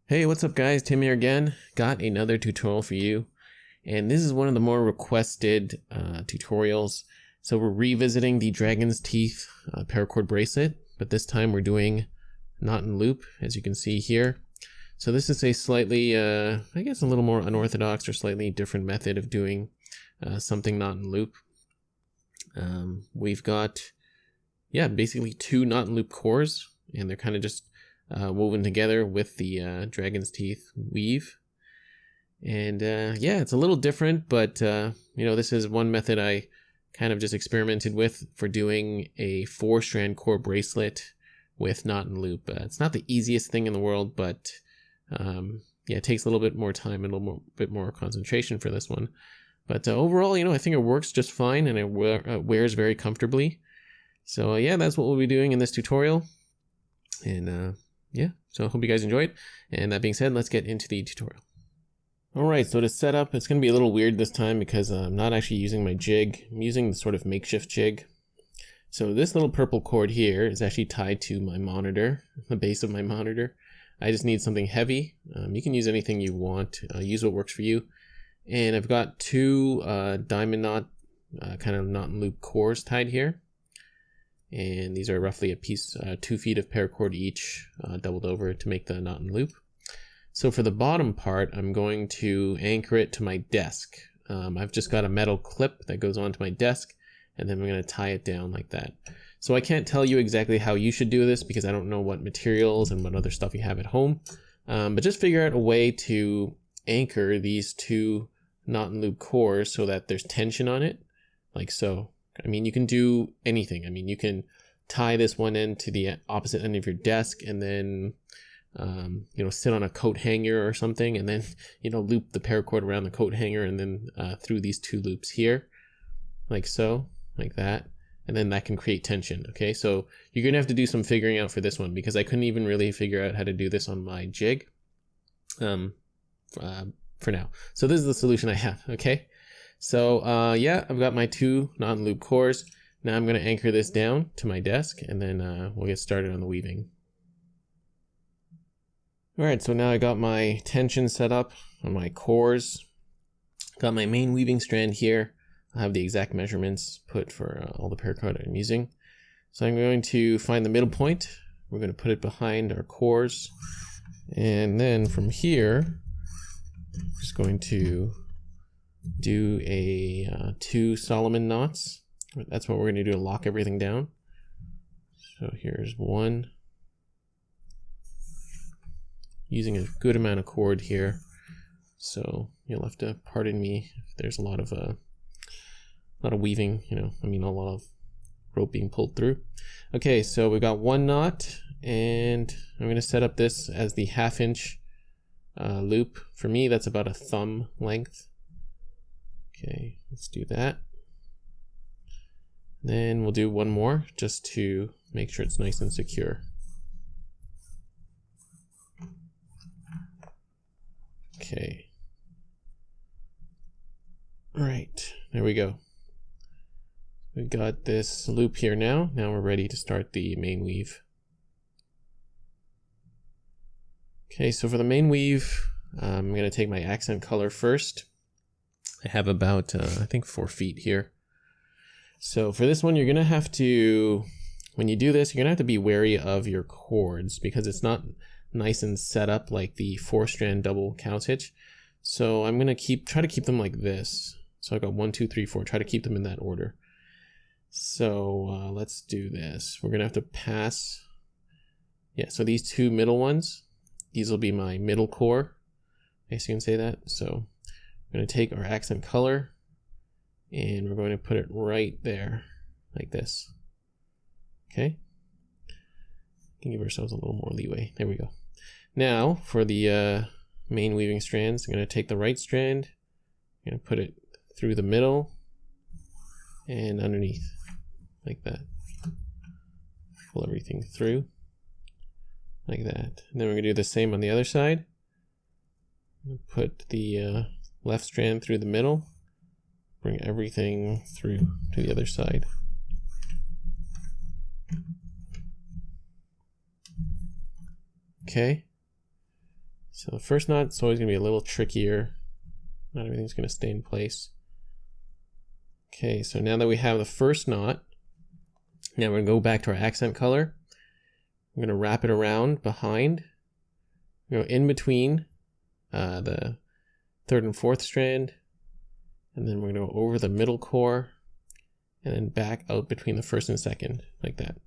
Hey, what's up guys? Tim here again. Got another tutorial for you. And this is one of the more requested tutorials. So we're revisiting the Dragon's Teeth Paracord Bracelet, but this time we're doing knot and loop, as you can see here. So this is a slightly, I guess a little more unorthodox or slightly different method of doing something knot and loop. We've got, basically two knot and loop cores, and they're kind of just woven together with the Dragon's Teeth weave. And it's a little different, but this is one method I kind of just experimented with for doing a 4-strand core bracelet with knot and loop. It's not the easiest thing in the world, but it takes a little bit more time and a little bit more concentration for this one. But overall, I think it works just fine, and it wears very comfortably. So that's what we'll be doing in this tutorial. And so I hope you guys enjoyed. And that being said, let's get into the tutorial. Alright, so to set up, it's going to be a little weird this time because I'm not actually using my jig. I'm using the sort of makeshift jig. So this little purple cord here is actually tied to my monitor, the base of my monitor. I just need something heavy. You can use anything you want. Use what works for you. And I've got two diamond knot, kind of knot and loop cores tied here. And these are roughly a piece, 2 feet of paracord each, doubled over to make the knot and loop. So for the bottom part, I'm going to anchor it to my desk. I've just got a metal clip that goes onto my desk, and then I'm going to tie it down like that. So I can't tell you exactly how you should do this because I don't know what materials and what other stuff you have at home. But just figure out a way to anchor these two knot and loop cores so that there's tension on it, like so. I mean, you can do anything. I mean, you can tie this one end to the opposite end of your desk and then, sit on a coat hanger or something and then, loop the paracord around the coat hanger and then through these two loops here, like so, like that. And then that can create tension, okay? So you're going to have to do some figuring out for this one because I couldn't even really figure out how to do this on my jig for now. So this is the solution I have, okay? So I've got my two knot and loop cores. Now I'm going to anchor this down to my desk and then we'll get started on the weaving. Alright, so now I got my tension set up on my cores. Got my main weaving strand here. I have the exact measurements put for all the paracord I'm using. So I'm going to find the middle point. We're going to put it behind our cores. And then from here, I'm just going to do a 2 Solomon knots. That's what we're going to do to lock everything down. So here's one. Using a good amount of cord here. So you'll have to pardon me if there's a lot of weaving, a lot of rope being pulled through. Okay, so we've got one knot, and I'm going to set up this as the 1/2 inch loop. For me, that's about a thumb length. Okay, let's do that. Then we'll do one more just to make sure it's nice and secure. Okay. All right, there we go. We've got this loop here now. Now we're ready to start the main weave. Okay, so for the main weave, I'm going to take my accent color first. I have about, I think 4 feet here. So for this one, you're going to have to, when you do this, you're going to have to be wary of your cords because it's not nice and set up like the 4-strand double cow hitch. So I'm going to try to keep them like this. So I've got 1, 2, 3, 4, try to keep them in that order. So let's do this. We're going to have to pass, so these two middle ones, these will be my middle core. I guess you can say that. So we're going to take our accent color and we're going to put it right there like this. Okay. Can give ourselves a little more leeway. There we go. Now for the main weaving strands, I'm going to take the right strand, I'm going to put it through the middle and underneath like that. Pull everything through like that. And then we're going to do the same on the other side. Put the left strand through the middle, bring everything through to the other side. Okay. So the first knot is always going to be a little trickier. Not everything's going to stay in place. Okay, so now that we have the first knot, now we're going to go back to our accent color. We're going to wrap it around behind, go in between the third and fourth strand, and then we're going to go over the middle core and then back out between the first and second, like that.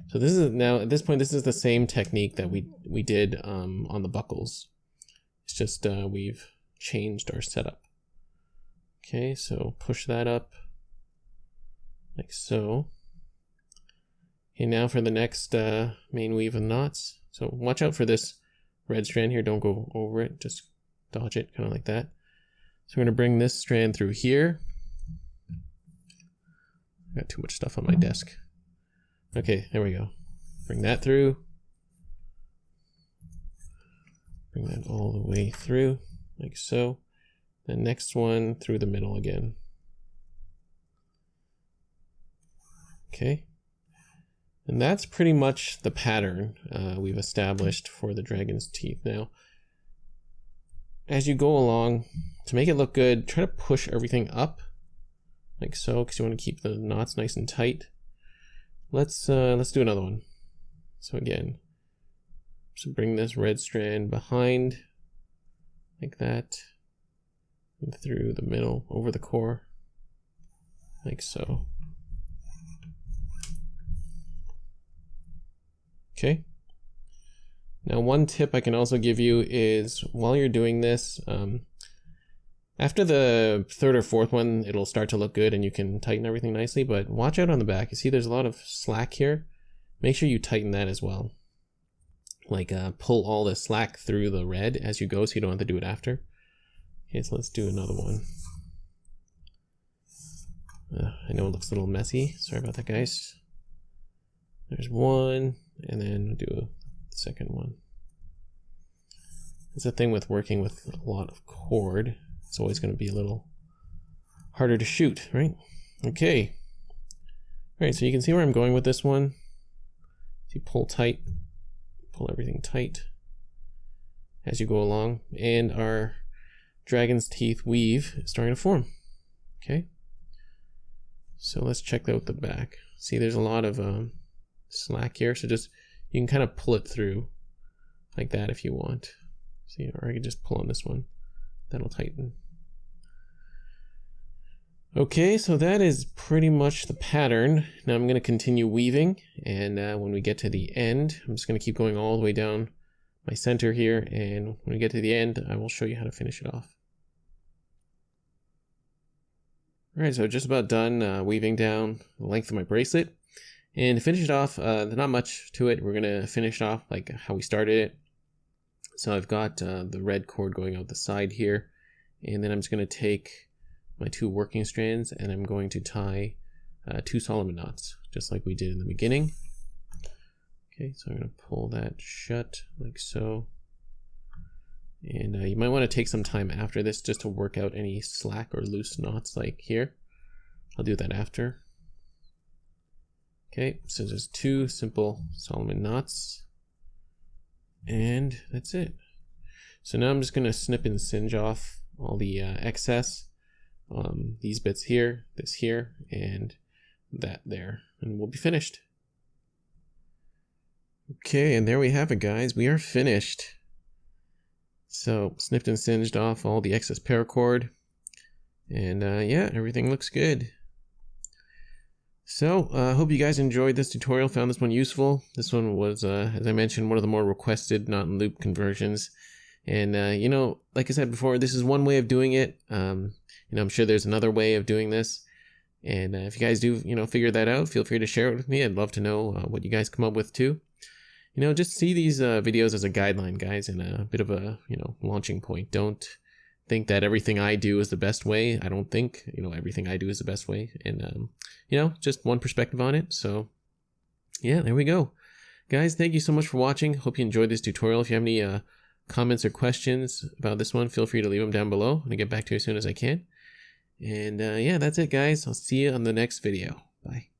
So this is now, at this point, this is the same technique that we did on the buckles. It's just we've changed our setup. Okay, so push that up like so. Okay, now for the next main weave of knots. So watch out for this red strand here. Don't go over it. Just dodge it, kind of like that. So we're going to bring this strand through here. I got too much stuff on my desk. Okay, there we go. Bring that through. Bring that all the way through, like so. The next one through the middle again. Okay. And that's pretty much the pattern we've established for the dragon's teeth. Now, as you go along, to make it look good, try to push everything up, like so, because you want to keep the knots nice and tight. Let's do another one. So again, just bring this red strand behind, like that, and through the middle, over the core, like so. Okay. Now one tip I can also give you is while you're doing this, after the third or fourth one, it'll start to look good and you can tighten everything nicely, but watch out on the back. You see there's a lot of slack here. Make sure you tighten that as well. Like pull all the slack through the red as you go so you don't have to do it after. Okay, so let's do another one. I know it looks a little messy. Sorry about that, guys. There's one, and then we'll do the second one. It's the thing with working with a lot of cord. It's always going to be a little harder to shoot, right? Okay. All right, so you can see where I'm going with this one. So you pull tight, pull everything tight as you go along, and our dragon's teeth weave is starting to form. Okay. So let's check out the back. See, there's a lot of slack here, so just you can kind of pull it through like that if you want. See, or I can just pull on this one. That'll tighten. Okay, so that is pretty much the pattern. Now I'm going to continue weaving, and when we get to the end, I'm just going to keep going all the way down my center here, and when we get to the end, I will show you how to finish it off. Alright, so just about done weaving down the length of my bracelet. And to finish it off, there's not much to it. We're going to finish it off like how we started it. So I've got the red cord going out the side here, and then I'm just going to take my two working strands and I'm going to tie 2 Solomon knots, just like we did in the beginning. Okay, so I'm going to pull that shut like so. And you might want to take some time after this just to work out any slack or loose knots like here. I'll do that after. Okay, so just 2 simple Solomon knots. And that's it. So now I'm just going to snip and singe off all the excess. These bits here, this here, and that there. And we'll be finished. Okay, and there we have it, guys. We are finished. So snipped and singed off all the excess paracord. And yeah, everything looks good. So I hope you guys enjoyed this tutorial, found this one useful. This one was, as I mentioned, one of the more requested knot and loop conversions. And you know, like I said before, this is one way of doing it. You know, I'm sure there's another way of doing this. And if you guys do, you know, figure that out, feel free to share it with me. I'd love to know what you guys come up with too. You know, just see these videos as a guideline, guys, and a bit of a, you know, launching point. Don't think that everything I do is the best way. I don't think, you know, everything I do is the best way. And, you know, just one perspective on it. So, yeah, there we go. Guys, thank you so much for watching. Hope you enjoyed this tutorial. If you have any comments or questions about this one, feel free to leave them down below. I'm going to get back to you as soon as I can. And, yeah, that's it, guys. I'll see you on the next video. Bye.